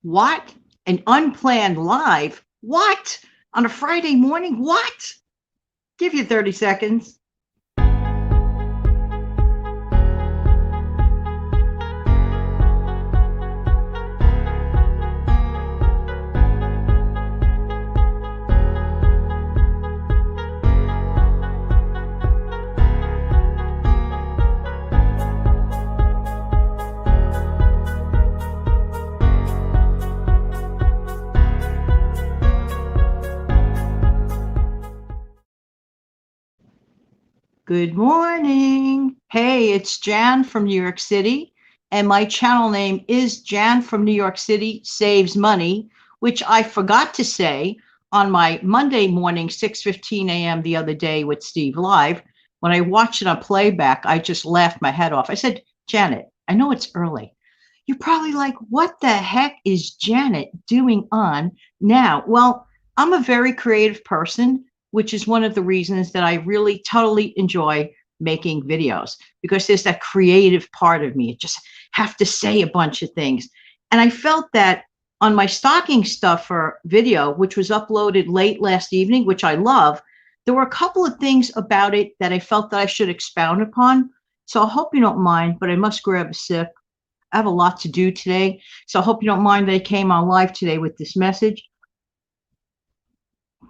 What? An unplanned live? What? On a Friday morning? What? Give you 30 seconds. Good morning. Hey, it's Jan from New York City, and my channel name is Jan from New York City Saves Money, which I forgot to say on my Monday morning, 6:15 a.m. the other day with Steve Live. When I watched it on playback, I just laughed my head off. I said, Janet, I know it's early. You're probably like, what the heck is Janet doing on now? Well, I'm a very creative person, which is one of the reasons that I really totally enjoy making videos, because there's that creative part of me. I just have to say a bunch of things. And I felt that on my stocking stuffer video, which was uploaded late last evening, which I love, there were a couple of things about it that I felt that I should expound upon. So I hope you don't mind, but I must grab a sip. I have a lot to do today, so I hope you don't mind that I came on live today with this message.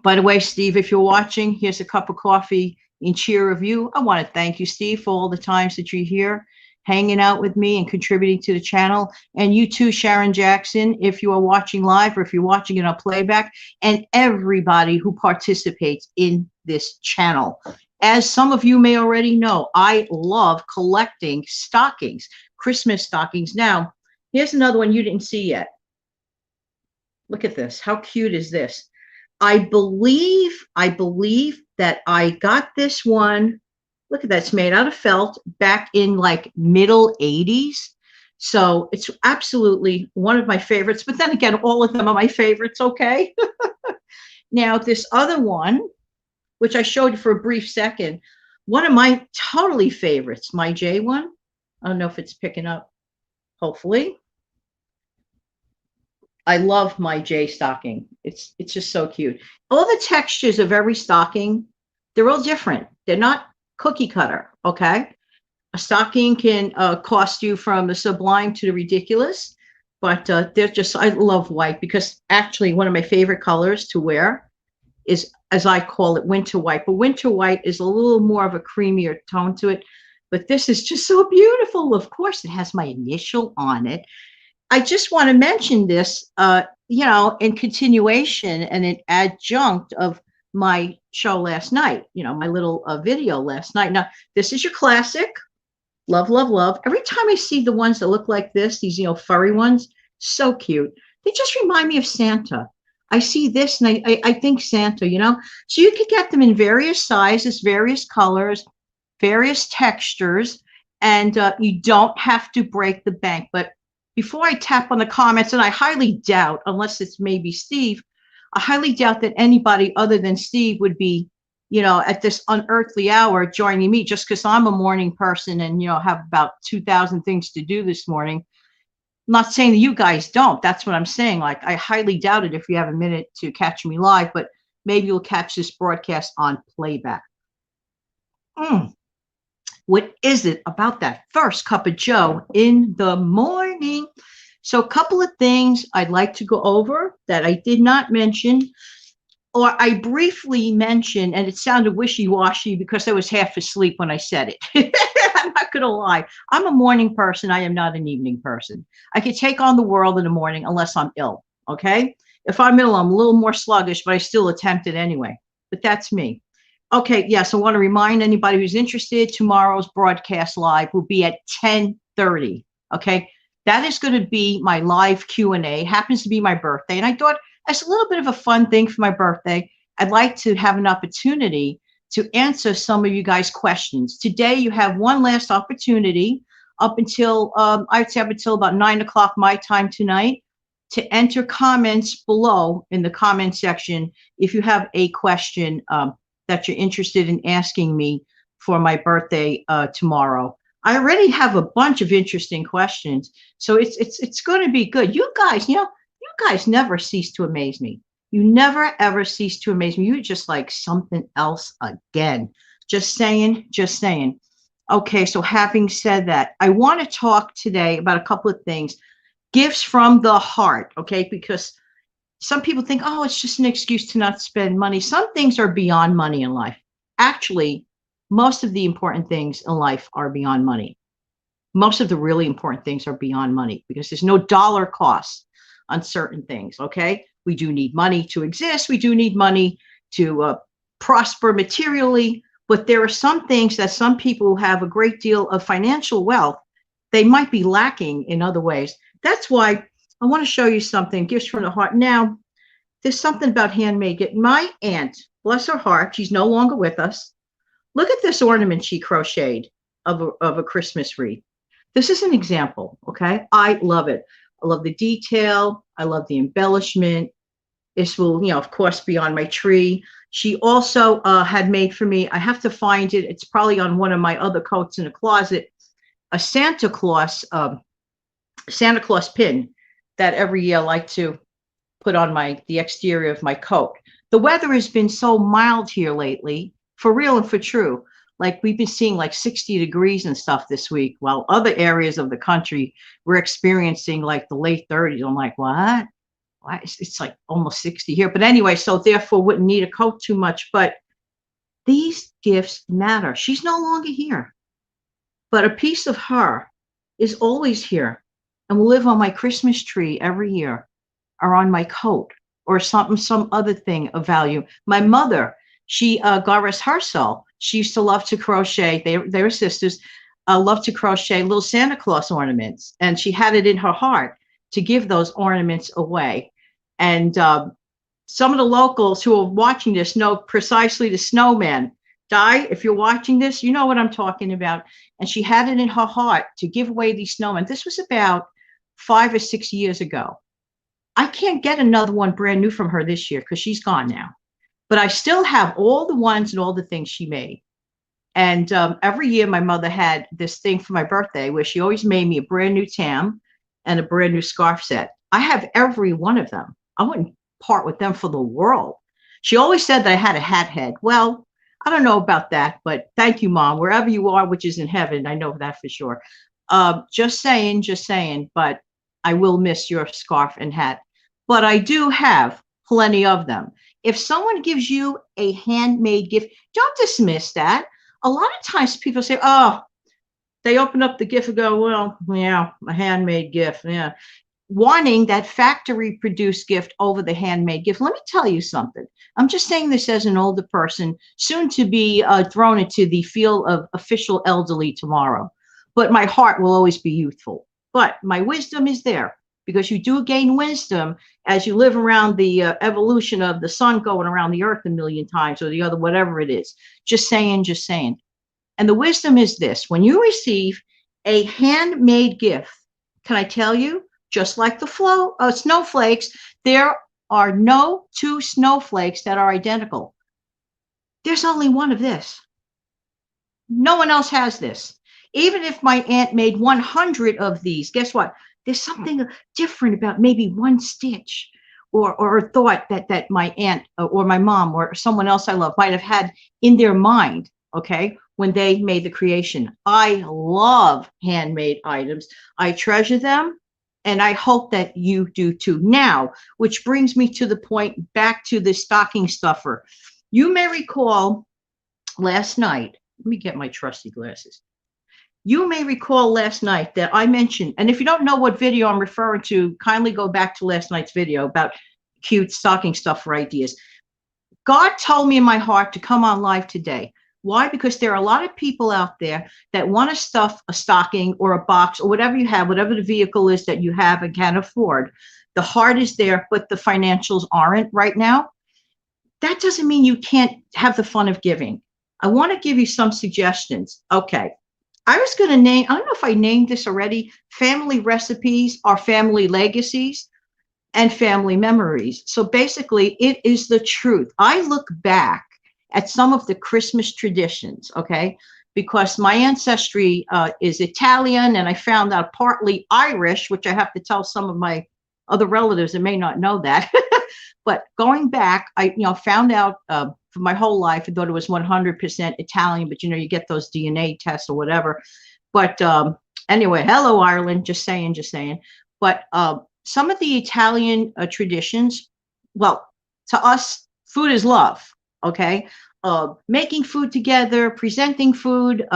By the way, Steve, if you're watching, here's a cup of coffee in cheer of you. I want to thank you, Steve, for all the times that you're here, hanging out with me and contributing to the channel. And you too, Sharon Jackson, if you are watching live or if you're watching it on playback, and everybody who participates in this channel. As some of you may already know, I love collecting stockings, Christmas stockings. Now, here's another one you didn't see yet. Look at this. How cute is this? I believe that I got this one. Look at that. It's made out of felt back in like middle 80s. So it's absolutely one of my favorites. But then again, all of them are my favorites. Okay. Now, this other one, which I showed you for a brief second, one of my totally favorites, my J one. I don't know if it's picking up. Hopefully. I love my J stocking. It's just so cute. All the textures of every stocking, they're all different. They're not cookie cutter, okay? A stocking can cost you from the sublime to the ridiculous, but they're just, I love white because actually one of my favorite colors to wear is, as I call it, winter white. But winter white is a little more of a creamier tone to it. But this is just so beautiful. Of course, it has my initial on it. I just want to mention this, in continuation and an adjunct of my show last night, my little video last night. Now, this is your classic. Love, love, love. Every time I see the ones that look like this, these, furry ones, so cute. They just remind me of Santa. I see this and I think Santa, So you could get them in various sizes, various colors, various textures, and you don't have to break the bank. But before I tap on the comments, and I highly doubt, unless it's maybe Steve, I highly doubt that anybody other than Steve would be, at this unearthly hour joining me, just because I'm a morning person and, have about 2,000 things to do this morning. I'm not saying that you guys don't. That's what I'm saying. Like, I highly doubt it if you have a minute to catch me live, but maybe you'll catch this broadcast on playback. What is it about that first cup of Joe in the morning? So a couple of things I'd like to go over that I did not mention, or I briefly mentioned, and it sounded wishy-washy because I was half asleep when I said it. I'm not going to lie. I'm a morning person. I am not an evening person. I can take on the world in the morning unless I'm ill, okay? If I'm ill, I'm a little more sluggish, but I still attempt it anyway. But that's me. Okay, yes, I want to remind anybody who's interested, tomorrow's broadcast live will be at 10:30, okay? That is going to be my live Q&A. Happens to be my birthday, and I thought as a little bit of a fun thing for my birthday, I'd like to have an opportunity to answer some of you guys' questions. Today, you have one last opportunity up until, I'd say up until about 9 o'clock my time tonight, to enter comments below in the comment section if you have a question that you're interested in asking me for my birthday tomorrow. I already have a bunch of interesting questions, so it's going to be good. You guys guys never cease to amaze me. You never ever cease to amaze me. You're just like something else again. Just saying, just saying. Okay, so having said that, I want to talk today about a couple of things. Gifts from the heart, okay? Because some people think, oh, it's just an excuse to not spend money. Some things are beyond money in life. Actually, most of the important things in life are beyond money. Most of the really important things are beyond money because there's no dollar cost on certain things, okay? We do need money to exist. We do need money to prosper materially, but there are some things that some people who have a great deal of financial wealth, they might be lacking in other ways. That's why I want to show you something, gifts from the heart. Now, there's something about handmade gift. My aunt, bless her heart, she's no longer with us. Look at this ornament she crocheted of a Christmas wreath. This is an example, okay? I love it. I love the detail. I love the embellishment. This will, of course, be on my tree. She also had made for me, I have to find it. It's probably on one of my other coats in the closet, a Santa Claus pin that every year I like to put on the exterior of my coat. The weather has been so mild here lately, for real and for true. Like we've been seeing like 60 degrees and stuff this week, while other areas of the country we're experiencing like the late 30s. I'm like, what? Why? It's like almost 60 here. But anyway, so therefore wouldn't need a coat too much. But these gifts matter. She's no longer here, but a piece of her is always here and will live on my Christmas tree every year, or on my coat, or some other thing of value. My mother, she, God rest her soul, she used to love to crochet. They were sisters, loved to crochet little Santa Claus ornaments. And she had it in her heart to give those ornaments away. And some of the locals who are watching this know precisely the snowman. Di, if you're watching this, you know what I'm talking about. And she had it in her heart to give away these snowmen. This was about 5 or 6 years ago. I can't get another one brand new from her this year because she's gone now. But I still have all the ones and all the things she made. And every year my mother had this thing for my birthday where she always made me a brand new tam and a brand new scarf set. I have every one of them. I wouldn't part with them for the world. She always said that I had a hat head. Well, I don't know about that, but thank you, Mom. Wherever you are, which is in heaven, I know that for sure. Just saying, but I will miss your scarf and hat. But I do have plenty of them. If someone gives you a handmade gift, don't dismiss that. A lot of times people say, oh, they open up the gift and go, well, yeah, a handmade gift. Yeah. Wanting that factory produced gift over the handmade gift. Let me tell you something. I'm just saying this as an older person, soon to be thrown into the field of official elderly tomorrow. But my heart will always be youthful. But my wisdom is there, because you do gain wisdom as you live around the evolution of the sun going around the earth a million times, or the other, whatever it is. Just saying. And the wisdom is this: when you receive a handmade gift, can I tell you, just like the snowflakes, there are no two snowflakes that are identical. There's only one of this. No one else has this. Even if my aunt made 100 of these, guess what? There's something different about maybe one stitch or a thought that my aunt or my mom or someone else I love might have had in their mind, okay, when they made the creation. I love handmade items. I treasure them, and I hope that you do too. Now, which brings me to the point, back to the stocking stuffer. You may recall last night, let me get my trusty glasses. You may recall last night that I mentioned, and if you don't know what video I'm referring to, kindly go back to last night's video about cute stocking stuffer ideas. God told me in my heart to come on live today. Why? Because there are a lot of people out there that want to stuff a stocking or a box or whatever you have, whatever the vehicle is that you have and can afford. The heart is there, but the financials aren't right now. That doesn't mean you can't have the fun of giving. I want to give you some suggestions. Okay. I was going to name, I don't know if I named this already, family recipes or family legacies and family memories. So basically, it is the truth. I look back at some of the Christmas traditions, okay, because my ancestry is Italian, and I found out partly Irish, which I have to tell some of my other relatives that may not know that. But going back, I found out for my whole life, I thought it was 100% Italian, but you get those DNA tests or whatever. But anyway, hello Ireland, just saying, just saying. But some of the Italian traditions, well, to us, food is love. Okay, making food together, presenting food,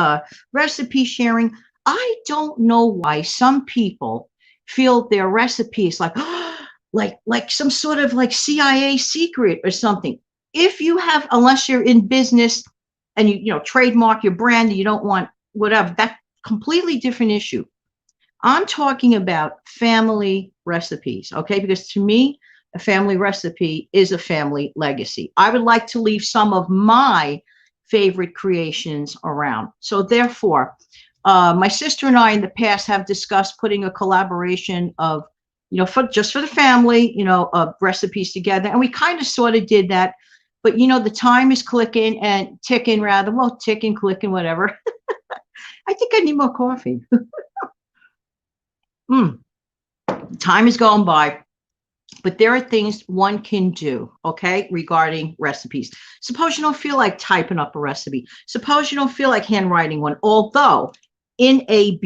recipe sharing. I don't know why some people feel their recipes like some sort of like CIA secret or something. If you have, unless you're in business and you trademark your brand and you don't want whatever, that completely different issue. I'm talking about family recipes, okay? Because to me, a family recipe is a family legacy. I would like to leave some of my favorite creations around. So therefore, my sister and I in the past have discussed putting a collaboration of, just for the family, of recipes together. And we kind of sort of did that. But, the time is clicking and ticking rather, well, ticking, clicking, whatever. I think I need more coffee. Time is going by. But there are things one can do, okay, regarding recipes. Suppose you don't feel like typing up a recipe. Suppose you don't feel like handwriting one. Although on a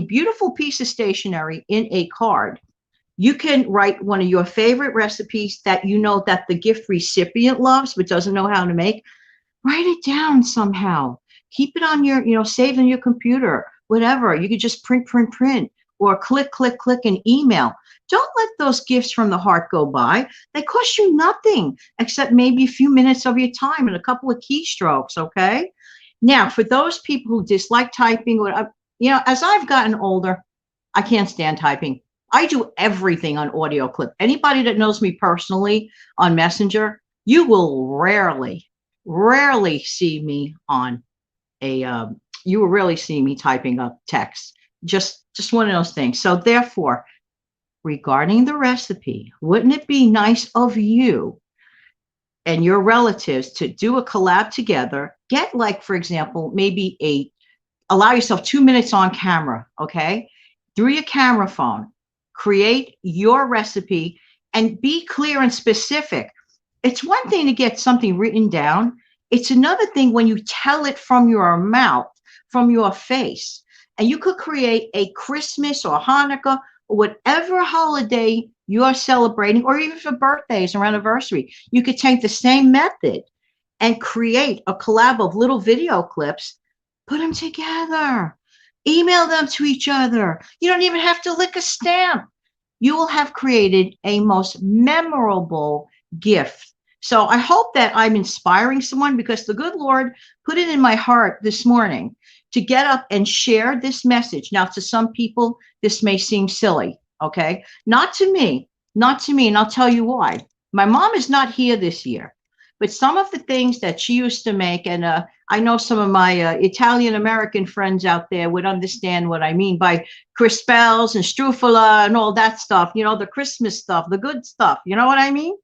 beautiful piece of stationery in a card, you can write one of your favorite recipes that that the gift recipient loves but doesn't know how to make. Write it down somehow. Keep it on your, save in your computer, whatever. You could just print, or click, and email. Don't let those gifts from the heart go by. They cost you nothing except maybe a few minutes of your time and a couple of keystrokes, okay? Now, for those people who dislike typing, as I've gotten older, I can't stand typing. I do everything on audio clip. Anybody that knows me personally on Messenger, you will rarely see me on you will really see me typing up text. Just one of those things. So therefore, regarding the recipe, wouldn't it be nice of you and your relatives to do a collab together? Get, like, for example, maybe allow yourself 2 minutes on camera, okay? Through your camera phone, create your recipe and be clear and specific. It's one thing to get something written down. It's another thing when you tell it from your mouth, from your face. And you could create a Christmas or Hanukkah or whatever holiday you're celebrating, or even for birthdays or anniversary. You could take the same method and create a collab of little video clips, put them together, email them to each other. You don't even have to lick a stamp. You will have created a most memorable gift. So I hope that I'm inspiring someone, because the good Lord put it in my heart this morning to get up and share this message. Now, to some people, this may seem silly, okay? Not to me, and I'll tell you why. My mom is not here this year, but some of the things that she used to make, and I know some of my Italian-American friends out there would understand what I mean by crispels and struffola and all that stuff, the Christmas stuff, the good stuff, you know what I mean?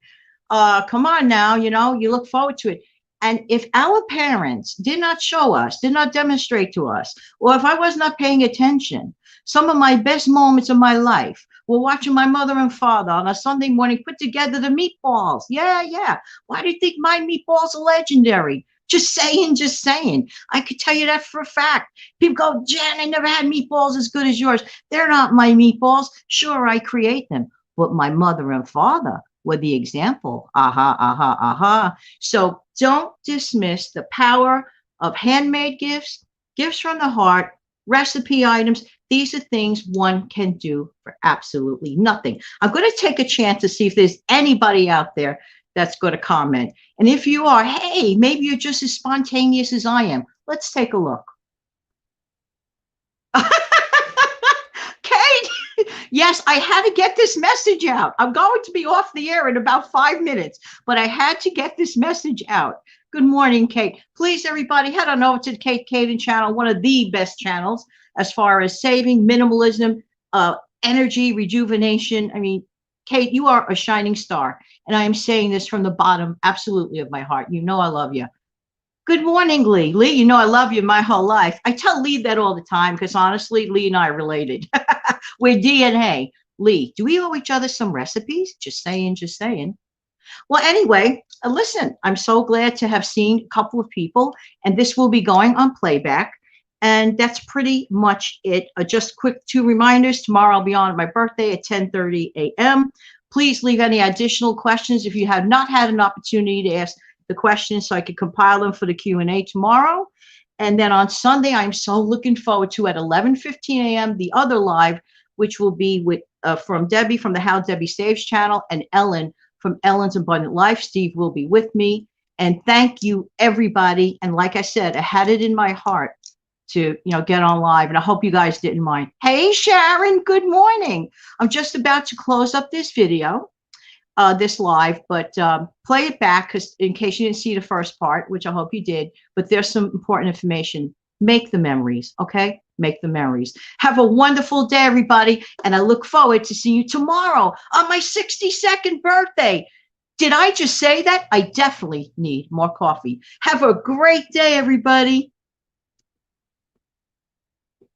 Come on now, you look forward to it. And if our parents did not show us, did not demonstrate to us, or if I was not paying attention, some of my best moments of my life were watching my mother and father on a Sunday morning put together the meatballs. Yeah. Why do you think my meatballs are legendary? Just saying. I could tell you that for a fact. People go, Jen, I never had meatballs as good as yours. They're not my meatballs. Sure, I create them, but my mother and father were the example. So don't dismiss the power of handmade gifts, gifts from the heart, recipe items. These are things one can do for absolutely nothing. I'm going to take a chance to see if there's anybody out there that's going to comment. And if you are, hey, maybe you're just as spontaneous as I am. Let's take a look. Kate, yes, I had to get this message out. I'm going to be off the air in about 5 minutes, but I had to get this message out. Good morning, Kate. Please, everybody, head on over to the Kate Caden channel, one of the best channels as far as saving, minimalism, energy, rejuvenation. I mean, Kate, you are a shining star. And I am saying this from the bottom, absolutely, of my heart. You know I love you. Good morning, Lee. Lee, you know I love you my whole life. I tell Lee that all the time because honestly, Lee and I are related. We're DNA. Lee, do we owe each other some recipes? Just saying, just saying. Well, anyway, listen, I'm so glad to have seen a couple of people, and this will be going on playback. And that's pretty much it. Just quick 2 reminders. Tomorrow I'll be on my birthday at 10:30 a.m. Please leave any additional questions if you have not had an opportunity to ask the questions so I can compile them for the Q&A tomorrow. And then on Sunday, I'm so looking forward to at 11:15 a.m. the other live, which will be with from Debbie from the How Debbie Saves channel and Ellen from Ellen's Abundant Life. Steve will be with me. And thank you, everybody. And like I said, I had it in my heart to get on live, and I hope you guys didn't mind. Hey, Sharon, good morning. I'm just about to close up this video, this live, but play it back because in case you didn't see the first part, which I hope you did, but there's some important information. Make the memories, okay? Make the memories. Have a wonderful day, everybody, and I look forward to seeing you tomorrow on my 62nd birthday. Did I just say that? I definitely need more coffee. Have a great day, everybody.